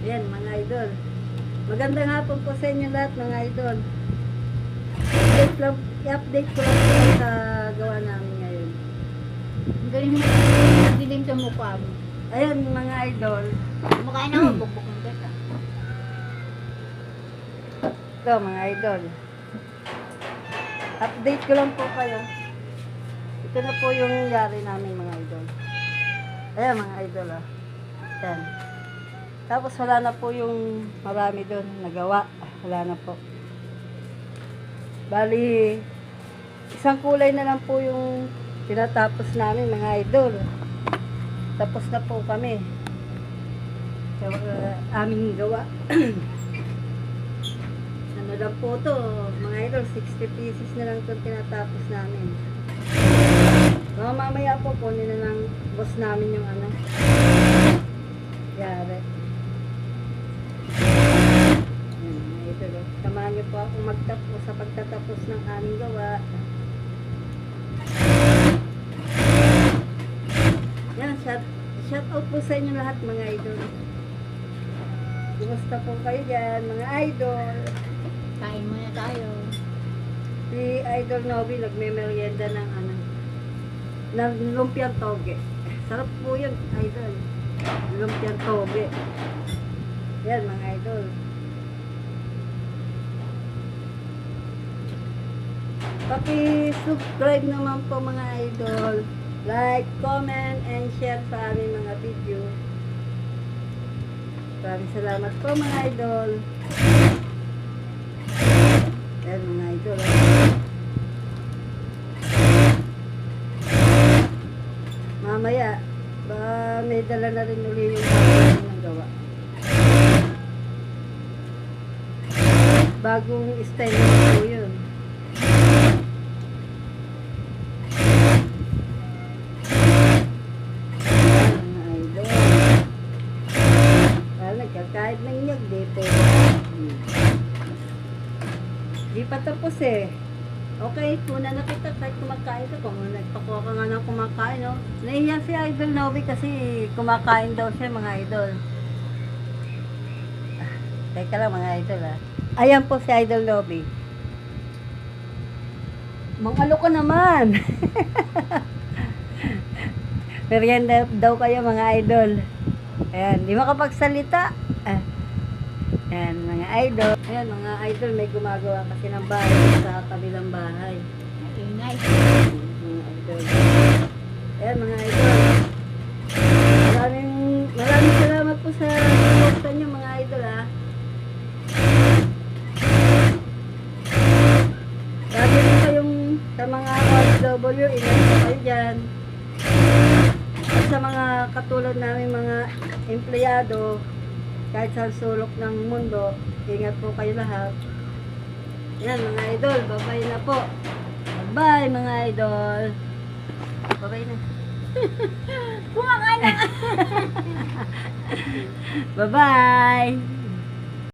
Ayan, mga idol. Magandang hapon po sa inyo lahat, mga idol. I-update ko lang po sa gawa namin ngayon. Ang galing mo, dilim sa mukha mo. Ayan, mga idol. Kumakain ako, bukbuk ng gata. Ito, mga idol. Update ko lang po kayo. Ito na po yung nangyari namin, mga idol. Ayan, mga idol, ah. Ayan. Tapos wala na po yung marami doon nagawa. Wala na po. Bali, isang kulay na lang po yung tinatapos namin, mga idol. Tapos na po kami sa aming gawa. Ano lang po to, mga idol, 60 pieces na lang itong tinatapos namin. So, mamaya po, kunin na ng boss namin yung ano. Yari. Mga idol, samahan niyo po ako magtapos sa pagtatapos ng aming gawa. Yan, shout out po sa inyo lahat, mga idol. Kumusta po kayo dyan, mga idol? Kain muna tayo. Si Idol Novi nagme-merienda ng ano, ng lumpiang toge. Sarap po yun, idol. Lumpiang toge. Yan, mga idol. Paki-subscribe naman po, mga idol. Like, comment, and share sa aming mga video. Maraming salamat po, mga idol. Yan, mga idol. Mamaya, ba may dala na rin uli yung bagong ng gawa. Bagong style na po yun. Kahit ng nyag, di po. Di pa tapos eh. Okay, muna na kita kahit kumakain ka. Kung nagpakuha ka nga ng kumakain, no? Nahiya si Idol Novi kasi kumakain daw siya, mga idol. Teka lang, mga idol, ah. Ayan po si Idol Novi. Mangalo ka naman. Merienda daw kayo, mga idol. Ayan, di makapagsalita. Ayan, mga idol. Ayan, mga idol, may gumagawa kasi ng bahay sa kabilang bahay. Ingay. Mga idol. Ayan, mga idol. Maraming salamat po sa support nyo, mga idol, ha. Lagi rin kayong sa mga OFW, ingat po kayo dyan. At sa mga katulad namin mga empleyado, kahit sa sulok ng mundo, ingat po kayo lahat. Yan, mga idol, bye-bye na po. Bye, mga idol. Bye-bye na. Kumakain na. Bye-bye.